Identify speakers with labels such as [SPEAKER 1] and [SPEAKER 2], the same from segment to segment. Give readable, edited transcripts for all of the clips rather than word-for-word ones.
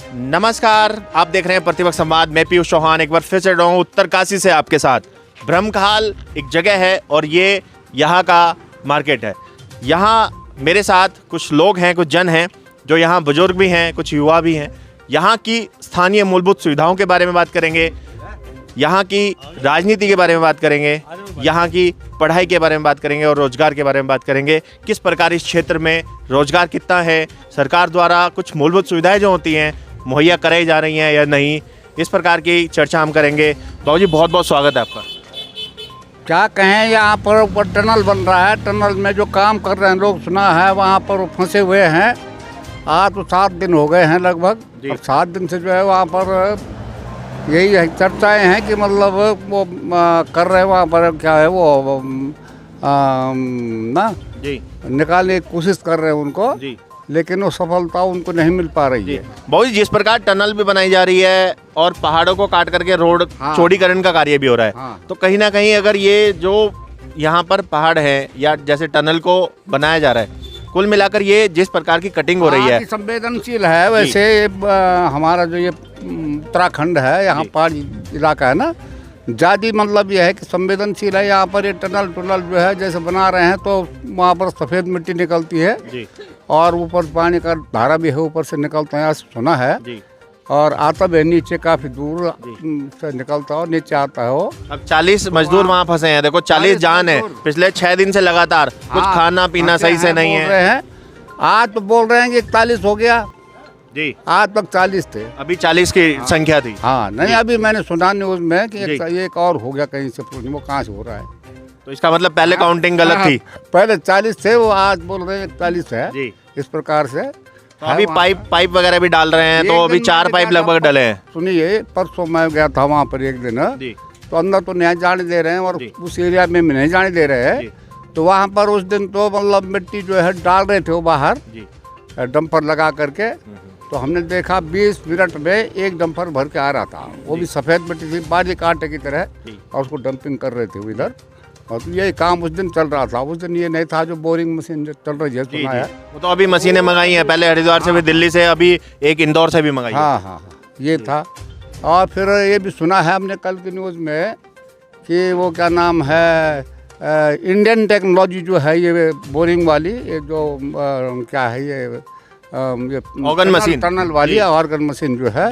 [SPEAKER 1] नमस्कार, आप देख रहे हैं प्रतिपक्ष संवाद। मैं पीयूष चौहान एक बार फिर से रहा हूँ उत्तरकाशी से आपके साथ। ब्रह्मखाल एक जगह है और ये यहाँ का मार्केट है। यहाँ मेरे साथ कुछ लोग हैं, कुछ जन हैं जो यहाँ बुजुर्ग भी हैं, कुछ युवा भी हैं। यहाँ की स्थानीय मूलभूत सुविधाओं के बारे में बात करेंगे, यहाँ की राजनीति के बारे में बात करेंगे, यहाँ की पढ़ाई के बारे में बात करेंगे और रोजगार के बारे में बात करेंगे। किस प्रकार इस क्षेत्र में रोजगार कितना है, सरकार द्वारा कुछ मूलभूत सुविधाएं जो होती हैं मुहैया कराई जा रही हैं या नहीं, इस प्रकार की चर्चा हम करेंगे। बाबू जी, बहुत बहुत स्वागत है आपका।
[SPEAKER 2] क्या कहें, यहाँ पर ऊपर टनल बन रहा है। टनल में जो काम कर रहे हैं लोग, सुना है वहाँ पर फंसे हुए हैं। आज तो 7 दिन हो गए हैं लगभग। अब 7 दिन से जो है वहाँ पर यही चर्चाएं हैं कि मतलब वो कर रहे हैं वहाँ पर, क्या है वो ना
[SPEAKER 1] जी
[SPEAKER 2] निकालने की कोशिश कर रहे हैं उनको
[SPEAKER 1] जी,
[SPEAKER 2] लेकिन वो सफलता उनको नहीं मिल पा रही है।
[SPEAKER 1] बाबू जी, जिस प्रकार टनल भी बनाई जा रही है और पहाड़ों को काट करके रोड चौड़ीकरण का कार्य भी हो रहा है, तो कहीं ना कहीं अगर ये जो यहाँ पर पहाड़ है या जैसे टनल को बनाया जा रहा है, कुल मिलाकर ये जिस प्रकार की कटिंग हो रही है,
[SPEAKER 2] संवेदनशील है। वैसे हमारा जो ये उत्तराखंड है, यहाँ पहाड़ी इलाका है ना, ज़्यादा मतलब ये है कि संवेदनशील है। यहाँ पर ये टनल जो है जैसे बना रहे हैं तो वहाँ पर सफ़ेद मिट्टी निकलती है
[SPEAKER 1] जी,
[SPEAKER 2] और ऊपर पानी का धारा भी है, ऊपर से निकलता है, सुना है
[SPEAKER 1] जी।
[SPEAKER 2] और आता भी नीचे, काफ़ी दूर से निकलता है और नीचे आता है वो।
[SPEAKER 1] अब 40 मजदूर वहाँ फंसे हैं। देखो 40 जान है पिछले 6 दिन से लगातार, कुछ खाना पीना सही से नहीं है।
[SPEAKER 2] आज तो बोल रहे हैं कि 41 हो गया
[SPEAKER 1] जी,
[SPEAKER 2] आज तक 40 थे,
[SPEAKER 1] अभी 40 की संख्या थी।
[SPEAKER 2] हाँ नहीं, अभी मैंने सुना न्यूज़ में कि एक और हो गया कहीं से, वो कहाँ से हो रहा है।
[SPEAKER 1] तो इसका मतलब पहले काउंटिंग गलत थी।
[SPEAKER 2] पहले 40 थे, वो आज बोल रहे हैं 41 है
[SPEAKER 1] जी।
[SPEAKER 2] इस प्रकार से।
[SPEAKER 1] तो अभी पाइप वगैरह भी डाल रहे हैं, तो अभी 4 पाइप लगभग डले हैं।
[SPEAKER 2] सुनिए, परसों मैं गया था वहाँ पर एक दिन, तो अंदर तो नहीं जाने दे रहे हैं और उस एरिया में नहीं जाने दे रहे हैं। तो वहाँ पर उस दिन तो मतलब मिट्टी जो है डाल रहे थे वो बाहर डंपर लगा करके, तो हमने देखा 20 मिनट में एक डंपर भर के आ रहा था। वो भी सफ़ेद मिट्टी थी, बारीक आटे की तरह, और उसको डंपिंग कर रहे थे वो इधर। और तो यही काम उस दिन चल रहा था। उस दिन ये नहीं था जो बोरिंग मशीन चल रही है, सुना है।
[SPEAKER 1] वो तो अभी मशीनें मंगाई हैं, पहले हरिद्वार से भी, दिल्ली से, अभी एक इंदौर से भी मंगाई।
[SPEAKER 2] हाँ, ये था। और फिर ये भी सुना है हमने कल की न्यूज़ में कि वो क्या नाम है, इंडियन टेक्नोलॉजी जो है ये बोरिंग वाली, ये जो क्या है ये
[SPEAKER 1] ऑर्गन मशीन,
[SPEAKER 2] टनल वाली ऑर्गन मशीन जो है,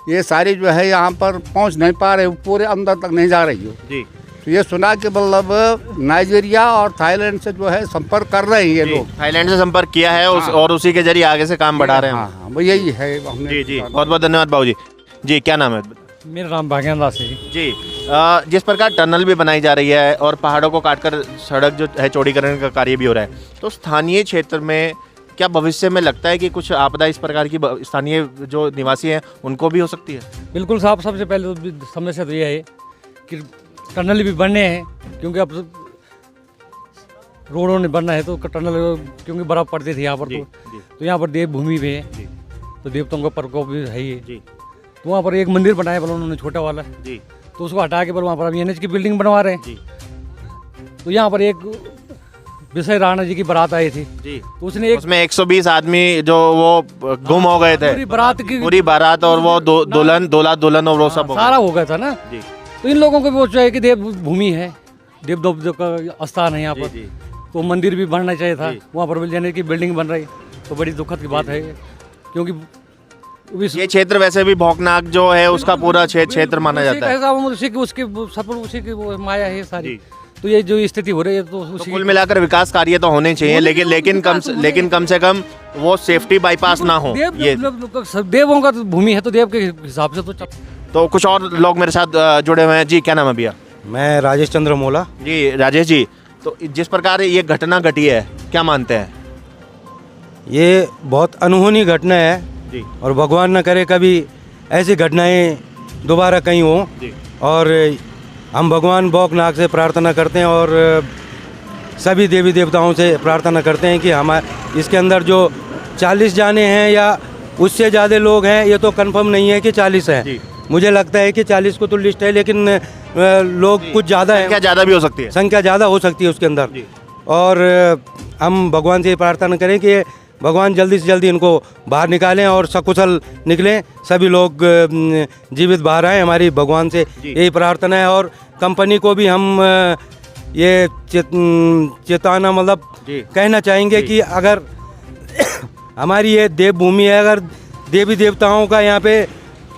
[SPEAKER 2] ये सारी जो है यहाँ पर पहुँच नहीं पा रही, पूरे अंदर तक नहीं जा रही हो। तो ये सुना कि मतलब नाइजीरिया और थाईलैंड से जो है संपर्क कर रहे हैं ये लोग।
[SPEAKER 1] थाईलैंड से संपर्क किया है और उसी के जरिए आगे से काम बढ़ा रहे हैं।
[SPEAKER 2] हाँ, वो यही है हमने।
[SPEAKER 1] जी, बहुत बहुत धन्यवाद बाबू जी। जी, क्या नाम है?
[SPEAKER 2] मेरा नाम भाग्यन दास है
[SPEAKER 1] जी। जिस प्रकार टनल भी बनाई जा रही है और पहाड़ों को काटकर सड़क जो है चौड़ीकरण का कार्य भी हो रहा है, तो स्थानीय क्षेत्र में क्या भविष्य में लगता है कि कुछ आपदा इस प्रकार की स्थानीय जो निवासी हैं उनको भी हो सकती है?
[SPEAKER 3] बिल्कुल साहब, सबसे पहले तो समस्या तो ये है कि टनल भी बनने हैं, क्योंकि अब रोडों ने बनना है तो टनल, क्योंकि बर्फ़ पड़ती थी यहाँ पर, तो यहाँ पर देवभूमि भी है, तो देवताओं का प्रकोप भी है ही। तो वहाँ पर एक मंदिर बनाया बोला उन्होंने, छोटा वाला, तो उसको हटा के पर वहाँ पर अभी NH की बिल्डिंग बनवा रहे हैं। तो यहाँ पर एक विजय राणा जी की बारात आई थी, तो उसने
[SPEAKER 1] उसमें 120 आदमी जो वो गुम हो गए थे, पूरी बारात और वो दुल्हन और वो सब
[SPEAKER 3] सारा हो गया था ना। तो इन लोगों को भी वो चाहिए कि देव भूमि है, देव का स्थान है यहाँ पर, तो मंदिर भी बनना चाहिए था। वहाँ पर NH की बिल्डिंग बन रही, तो बड़ी दुखद की बात है, क्योंकि
[SPEAKER 1] ये क्षेत्र वैसे भी भौकनाक जो है उसका पूरा क्षेत्र माना जाता है।
[SPEAKER 3] उसी की वो माया है सारी। तो ये जो स्थिति हो रही है, तो
[SPEAKER 1] कुल मिलाकर विकास कार्य तो होने चाहिए, लेकिन कम से कम वो सेफ्टी बाईपास ना हो। ये
[SPEAKER 3] देवों का भूमि है, तो देव के हिसाब से
[SPEAKER 1] तो कुछ और लोग मेरे साथ जुड़े हुए हैं। जी, क्या नाम है भैया?
[SPEAKER 4] मैं राजेश चंद्र मोला।
[SPEAKER 1] जी राजेश जी, तो जिस प्रकार ये घटना घटी है, क्या मानते हैं?
[SPEAKER 4] ये बहुत अनहोनी घटना है
[SPEAKER 1] जी,
[SPEAKER 4] और भगवान न करे कभी ऐसी घटनाएं दोबारा कहीं हो। और हम भगवान भौकनाक से प्रार्थना करते हैं और सभी देवी देवताओं से प्रार्थना करते हैं कि हमारे इसके अंदर जो 40 जाने हैं या उससे ज़्यादा लोग हैं, ये तो कंफर्म नहीं है कि 40 हैं। मुझे लगता है कि 40 को तो लिस्ट है, लेकिन लोग कुछ ज़्यादा है,
[SPEAKER 1] संख्या ज़्यादा भी हो सकती है,
[SPEAKER 4] संख्या ज़्यादा हो सकती है उसके अंदर। और हम भगवान से प्रार्थना करें कि भगवान जल्दी से जल्दी इनको बाहर निकालें और सकुशल निकलें, सभी लोग जीवित बाहर आएँ, हमारी भगवान से यही प्रार्थना है। और कंपनी को भी हम ये चेताना मतलब कहना चाहेंगे कि अगर हमारी ये देवभूमि है, अगर देवी देवताओं का यहाँ पे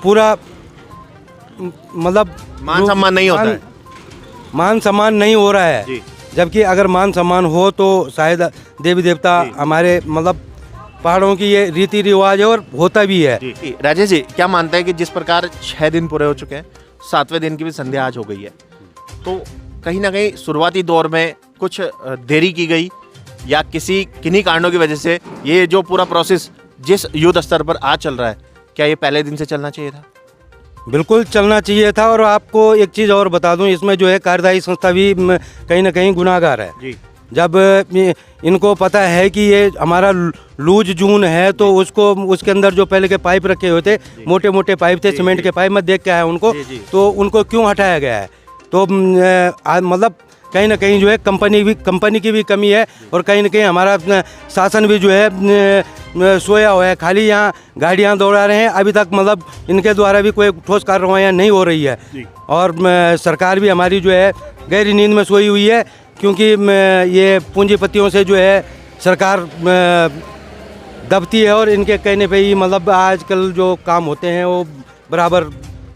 [SPEAKER 4] पूरा मतलब
[SPEAKER 1] मान सम्मान नहीं होता है,
[SPEAKER 4] मान सम्मान नहीं हो रहा है, जबकि अगर मान सम्मान हो तो शायद देवी देवता हमारे मतलब पहाड़ों की ये रीति रिवाज है और होता भी है।
[SPEAKER 1] राजेश जी क्या मानते हैं कि जिस प्रकार 6 दिन पूरे हो चुके हैं, 7वें दिन की भी संध्या आज हो गई है, तो कहीं ना कहीं शुरुआती दौर में कुछ देरी की गई या किन्हीं कारणों की वजह से ये जो पूरा प्रोसेस जिस युद्ध स्तर पर आज चल रहा है, क्या ये पहले दिन से चलना चाहिए था?
[SPEAKER 4] बिल्कुल चलना चाहिए था। और आपको एक चीज़ और बता दूं, इसमें जो है कार्यदायी संस्था भी कहीं ना कहीं गुनाहगार है
[SPEAKER 1] जी।
[SPEAKER 4] जब इनको पता है कि ये हमारा लूज जून है तो उसके अंदर जो पहले के पाइप रखे हुए थे, मोटे मोटे पाइप थे, सीमेंट के पाइप, मैं देख के आया उनको, तो उनको क्यों हटाया गया है? तो मतलब कहीं ना कहीं जो है कंपनी की भी कमी है और कहीं ना कहीं हमारा शासन भी जो है सोया हुआ है, खाली यहाँ गाड़ियाँ दौड़ा रहे हैं। अभी तक मतलब इनके द्वारा भी कोई ठोस कार्रवाई नहीं हो रही है और सरकार भी हमारी जो है गहरी नींद में सोई हुई है, क्योंकि ये पूंजीपतियों से जो है सरकार दबती है और इनके कहने पे ही मतलब आजकल जो काम होते हैं वो बराबर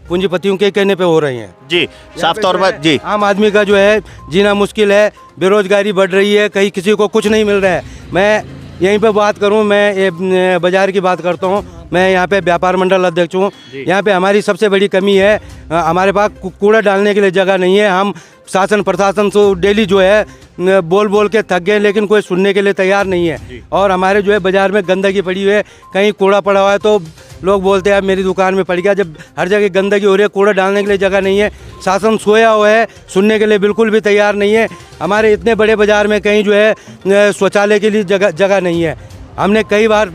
[SPEAKER 4] पूंजीपतियों के कहने पे हो रहे हैं।
[SPEAKER 1] जी, साफ तौर पर जी
[SPEAKER 4] आम आदमी का जो है जीना मुश्किल है, बेरोजगारी बढ़ रही है, कहीं किसी को कुछ नहीं मिल रहा है। मैं यहीं पे बात करूं, मैं बाज़ार की बात करता हूं, मैं यहाँ पे व्यापार मंडल अध्यक्ष हूँ। यहाँ पे हमारी सबसे बड़ी कमी है, हमारे पास कूड़ा डालने के लिए जगह नहीं है। हम शासन प्रशासन से डेली जो है बोल के थक गए, लेकिन कोई सुनने के लिए तैयार नहीं है। और हमारे जो है बाज़ार में गंदगी पड़ी हुई है, कहीं कूड़ा पड़ा हुआ है तो लोग बोलते हैं मेरी दुकान में पड़ गया। जब हर जगह गंदगी हो रही है, कूड़ा डालने के लिए जगह नहीं है, शासन सोया हुआ है, सुनने के लिए बिल्कुल भी तैयार नहीं है। हमारे इतने बड़े बाज़ार में कहीं जो है शौचालय के लिए जगह नहीं है। हमने कई बार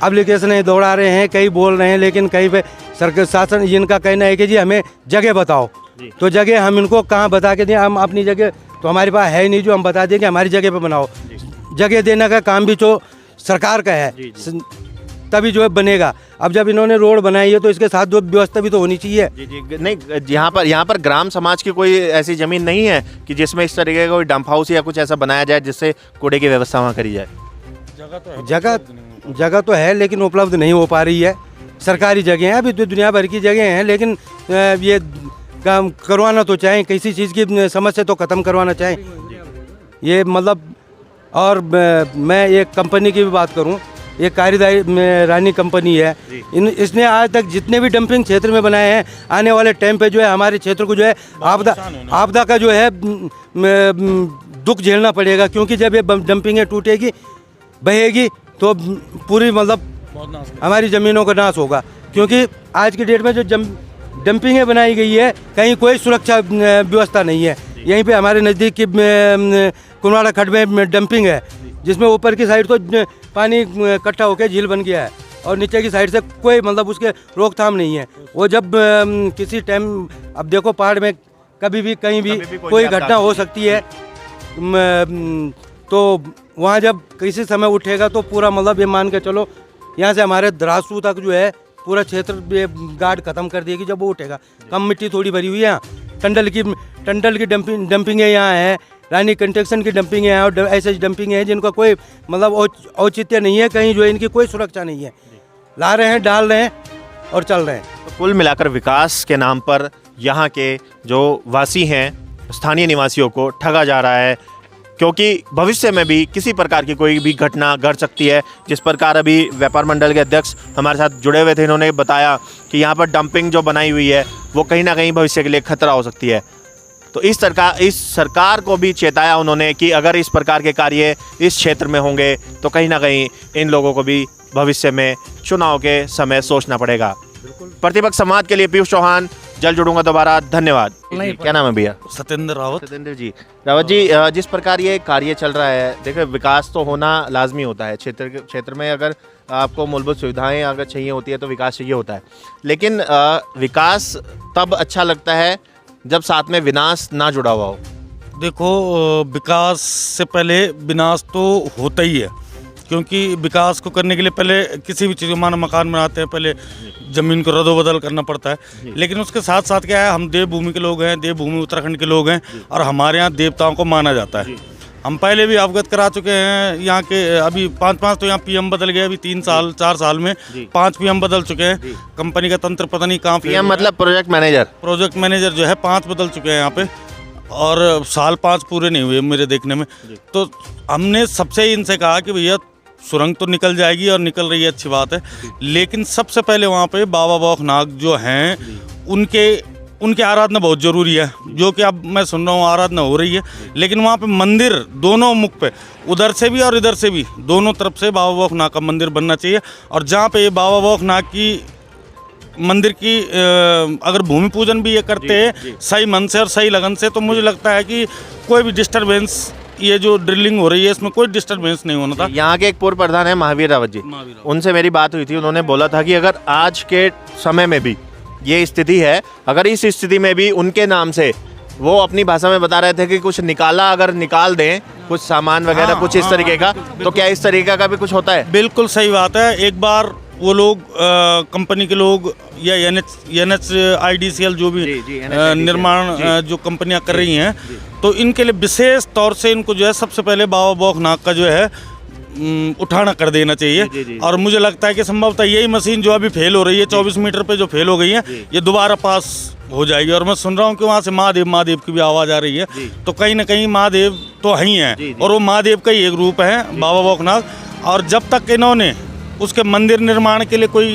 [SPEAKER 4] एप्लीकेशन दौड़ा रहे हैं, कई बोल रहे हैं, लेकिन कहीं पे सरकार शासन इनका कहना है कि जी हमें जगह बताओ, तो जगह हम इनको कहाँ बता के दें? हम अपनी जगह तो हमारे पास है नहीं जो हम बता दें कि हमारी जगह पे बनाओ। जगह देने का काम भी तो सरकार का है, तभी जो है बनेगा। अब जब इन्होंने रोड बनाई है तो इसके साथ जो व्यवस्था भी तो होनी चाहिए।
[SPEAKER 1] जी नहीं, यहाँ पर ग्राम समाज की कोई ऐसी जमीन नहीं है कि जिसमें इस तरीके का कोई डंप हाउस या कुछ ऐसा बनाया जाए जिससे कूड़े की व्यवस्था वहाँ करी जाए?
[SPEAKER 4] जगह तो है लेकिन उपलब्ध नहीं हो पा रही है। सरकारी जगह हैं, अभी तो दुनिया भर की जगह हैं, लेकिन ये काम करवाना तो चाहें, किसी चीज़ की समस्या तो ख़त्म करवाना चाहें ये मतलब। और मैं एक कंपनी की भी बात करूं, ये कार्यदायी रानी कंपनी है, इसने आज तक जितने भी डंपिंग क्षेत्र में बनाए हैं, आने वाले टाइम पे जो है हमारे क्षेत्र को जो है आपदा का जो है दुख झेलना पड़ेगा, क्योंकि जब ये डंपिंग टूटेगी बहेगी तो पूरी मतलब हमारी ज़मीनों का नाश होगा। क्योंकि आज की डेट में जो डंपिंगें बनाई गई है, कहीं कोई सुरक्षा व्यवस्था नहीं है। यहीं पे हमारे नज़दीक की कुनवाड़ा खड्ड में डंपिंग है, जिसमें ऊपर की साइड तो पानी इकट्ठा होकर झील बन गया है और नीचे की साइड से कोई मतलब उसके रोकथाम नहीं है। वो जब किसी टाइम, अब देखो पहाड़ में कभी भी कहीं भी कोई घटना हो सकती है, तो वहाँ जब किसी समय उठेगा तो पूरा मतलब ये मान के चलो यहाँ से हमारे द्रासू तक जो है पूरा क्षेत्र गार्ड खत्म कर देगी जब वो उठेगा। कम मिट्टी थोड़ी भरी हुई है यहाँ, टंडल की डंपिंग है यहाँ है, रानी कंस्ट्रक्शन की डंपिंग है और ऐसे डंपिंग है जिनका कोई मतलब औचित्य नहीं है, कहीं जो है इनकी कोई सुरक्षा नहीं है। ला रहे हैं, डाल रहे हैं और चल रहे हैं।
[SPEAKER 1] तो कुल मिलाकर विकास के नाम पर यहाँ के जो वासी हैं, स्थानीय निवासियों को ठगा जा रहा है, क्योंकि भविष्य में भी किसी प्रकार की कोई भी घटना घट सकती है। जिस प्रकार अभी व्यापार मंडल के अध्यक्ष हमारे साथ जुड़े हुए थे, इन्होंने बताया कि यहाँ पर डंपिंग जो बनाई हुई है वो कहीं ना कहीं भविष्य के लिए खतरा हो सकती है। तो इस सरकार को भी चेताया उन्होंने कि अगर इस प्रकार के कार्य इस क्षेत्र में होंगे तो कहीं ना कहीं इन लोगों को भी भविष्य में चुनाव के समय सोचना पड़ेगा। प्रतिपक्ष संवाद के लिए पीयूष चौहान, जल्द जुड़ूंगा दोबारा, धन्यवाद। क्या नाम है भैया?
[SPEAKER 5] सत्येंद्र रावत।
[SPEAKER 1] सत्येंद्र जी, रावत जी, जिस प्रकार ये कार्य चल रहा है, देखिए विकास तो होना लाजमी होता है क्षेत्र में। अगर आपको मूलभूत सुविधाएं अगर चाहिए होती है तो विकास चाहिए होता है, लेकिन विकास तब अच्छा लगता है जब साथ में विनाश ना जुड़ा हुआ हो।
[SPEAKER 5] देखो, विकास से पहले विनाश तो होता ही है, क्योंकि विकास को करने के लिए पहले किसी भी चीज़ को मानो मकान बनाते हैं, पहले ज़मीन को रदोबदल करना पड़ता है। लेकिन उसके साथ साथ क्या है, हम देवभूमि के लोग हैं, देवभूमि उत्तराखंड के लोग हैं और हमारे यहाँ देवताओं को माना जाता है। हम पहले भी अवगत करा चुके हैं यहाँ के, अभी 5 तो यहाँ पीएम बदल गए, अभी 4 साल में 5 पीएम बदल चुके हैं। कंपनी का तंत्र पता नहीं कहाँ
[SPEAKER 1] पीएम मतलब प्रोजेक्ट मैनेजर
[SPEAKER 5] जो है 5 बदल चुके हैं यहाँ पे, और साल 5 पूरे नहीं हुए मेरे देखने में। तो हमने सबसे इनसे कहा कि भैया सुरंग तो निकल जाएगी और निकल रही है, अच्छी बात है, लेकिन सबसे पहले वहाँ पे बाबा बौखनाग जो हैं उनके आराधना बहुत ज़रूरी है, जो कि अब मैं सुन रहा हूँ आराधना हो रही है। लेकिन वहाँ पे मंदिर दोनों मुख पे, उधर से भी और इधर से भी, दोनों तरफ से बाबा बौखनाग का मंदिर बनना चाहिए। और जहाँ पे ये बाबा बौखनाग की मंदिर की अगर भूमि पूजन भी ये करते हैं सही मन से और सही लगन से, तो मुझे लगता है कि कोई भी डिस्टर्बेंस, ये जो ड्रिलिंग हो रही है इसमें कोई डिस्टर्बेंस नहीं होना था।
[SPEAKER 1] यहाँ के एक पूर्व प्रधान है महावीर रावत जी, उनसे मेरी बात हुई थी। उन्होंने बोला था कि अगर आज के समय में भी ये स्थिति है, अगर इस स्थिति में भी उनके नाम से, वो अपनी भाषा में बता रहे थे कि कुछ निकाला, अगर निकाल दें कुछ सामान वगैरह, कुछ इस तरीके का, तो क्या इस तरीके का भी कुछ होता है?
[SPEAKER 5] बिल्कुल सही बात है। एक बार वो लोग कंपनी के लोग या NHIDCL जो भी निर्माण जो कंपनियां कर रही हैं, तो इनके लिए विशेष तौर से इनको जो है सबसे पहले बाबा बौखनाग का जो है उठाना कर देना चाहिए। और मुझे लगता है कि संभवतः यही मशीन जो अभी फेल हो रही है 24 मीटर पे जो फेल हो गई है, ये दोबारा पास हो जाएगी। और मैं सुन रहा हूँ कि वहाँ से महादेव की भी आवाज़ आ रही है, तो कहीं ना कहीं महादेव तो है ही हैं, और वो महादेव का ही एक रूप है बाबा बौखनाग। और जब तक इन्होंने उसके मंदिर निर्माण के लिए कोई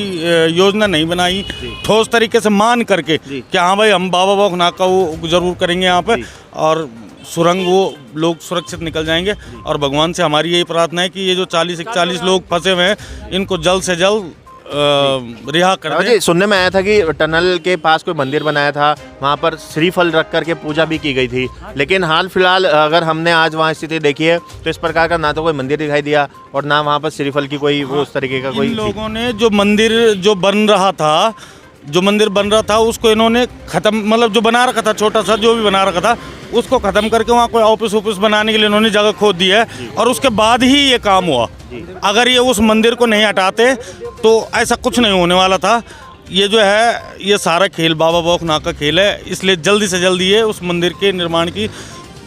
[SPEAKER 5] योजना नहीं बनाई ठोस तरीके से मान करके कि हाँ भाई हम बाबा बौखनाग का वो जरूर करेंगे यहाँ पे, और सुरंग वो लोग सुरक्षित निकल जाएंगे। और भगवान से हमारी यही प्रार्थना है कि ये जो 40-41 लोग फंसे हुए हैं, इनको जल्द से जल्द रिहा कर दें।
[SPEAKER 1] सुनने में आया था कि टनल के पास कोई मंदिर बनाया था, वहाँ पर श्रीफल रख करके पूजा भी की गई थी, लेकिन हाल फिलहाल अगर हमने आज वहाँ स्थिति देखी है तो इस प्रकार का ना तो कोई मंदिर दिखाई दिया और ना वहाँ पर श्रीफल की कोई वो उस तरीके का कोई।
[SPEAKER 5] इन लोगों ने जो मंदिर बन रहा था उसको इन्होंने खत्म, मतलब जो बना रखा था छोटा सा जो भी बना रखा था उसको खत्म करके वहाँ कोई ऑफिस बनाने के लिए इन्होंने जगह खोद दी है, और उसके बाद ही ये काम हुआ। अगर ये उस मंदिर को नहीं हटाते तो ऐसा कुछ नहीं होने वाला था। ये जो है ये सारा खेल बाबा बौखनाग का खेल है, इसलिए जल्दी से जल्दी ये उस मंदिर के निर्माण की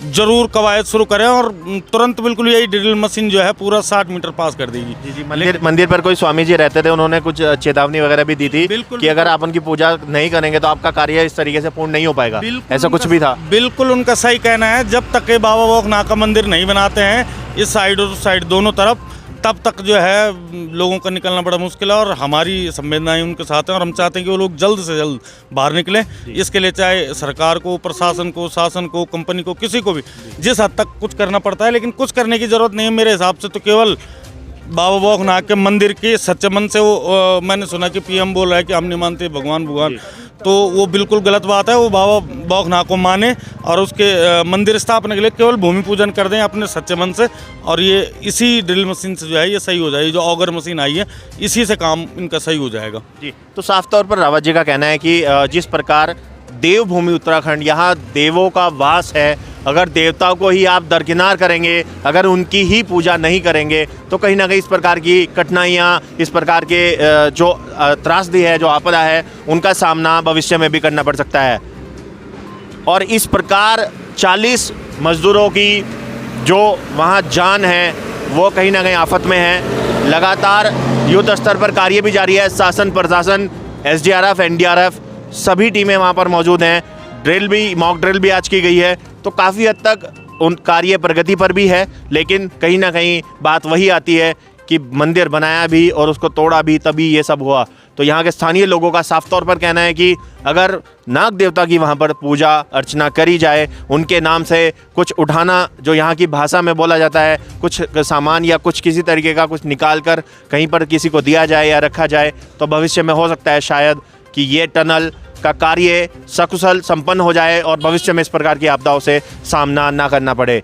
[SPEAKER 5] जरूर कवायद शुरू करें, और तुरंत बिल्कुल यही ड्रिल मशीन जो है पूरा 60 मीटर पास कर देगी।
[SPEAKER 1] मंदिर पर कोई स्वामी जी रहते थे, उन्होंने कुछ चेतावनी वगैरह भी दी थी कि अगर आप उनकी पूजा नहीं करेंगे तो आपका कार्य इस तरीके से पूर्ण नहीं हो पाएगा, ऐसा कुछ भी था?
[SPEAKER 5] बिल्कुल उनका सही कहना है। जब तक ये बाबा बौखनाग का मंदिर नहीं बनाते हैं इस साइड और उस साइड दोनों तरफ, तब तक जो है लोगों का निकलना बड़ा मुश्किल है। और हमारी संवेदनाएं उनके साथ हैं और हम चाहते हैं कि वो लोग जल्द से जल्द बाहर निकलें। इसके लिए चाहे सरकार को, प्रशासन को, शासन को, कंपनी को, किसी को भी जिस हद तक कुछ करना पड़ता है, लेकिन कुछ करने की ज़रूरत नहीं है मेरे हिसाब से। तो केवल बाबा बौखनाग के मंदिर के सच्चे मन से वो मैंने सुना कि पीएम बोल रहा है कि हम नहीं मानते भगवान, तो वो बिल्कुल गलत बात है। वो बाबा बौखनाग को माने और उसके मंदिर स्थापना के लिए केवल भूमि पूजन कर दें अपने सच्चे मन से, और ये इसी ड्रिल मशीन से जो है ये सही हो जाएगी। जो ऑगर मशीन आई है इसी से काम इनका सही हो जाएगा
[SPEAKER 1] जी। तो साफ तौर पर रावत जी का कहना है कि जिस प्रकार देवभूमि उत्तराखंड, यहाँ देवों का वास है, अगर देवताओं को ही आप दरकिनार करेंगे, अगर उनकी ही पूजा नहीं करेंगे, तो कहीं ना कहीं इस प्रकार की कठिनाइयाँ, इस प्रकार के जो त्रासदी है, जो आपदा है, उनका सामना भविष्य में भी करना पड़ सकता है। और इस प्रकार 40 मजदूरों की जो वहाँ जान है वो कहीं ना कहीं आफत में है। लगातार युद्ध स्तर पर कार्य भी जारी है। शासन, प्रशासन, SDRF, NDRF सभी टीमें वहाँ पर मौजूद हैं। मॉक ड्रिल भी आज की गई है, तो काफ़ी हद तक उन कार्य प्रगति पर भी है। लेकिन कहीं ना कहीं बात वही आती है कि मंदिर बनाया भी और उसको तोड़ा भी, तभी ये सब हुआ। तो यहाँ के स्थानीय लोगों का साफ तौर पर कहना है कि अगर नाग देवता की वहाँ पर पूजा अर्चना करी जाए, उनके नाम से कुछ उठाना, जो यहाँ की भाषा में बोला जाता है, कुछ सामान या कुछ किसी तरीके का कुछ निकाल कर कहीं पर किसी को दिया जाए या रखा जाए, तो भविष्य में हो सकता है शायद कि ये टनल का कार्य सकुशल संपन्न हो जाए और भविष्य में इस प्रकार की आपदाओं से सामना ना करना पड़े।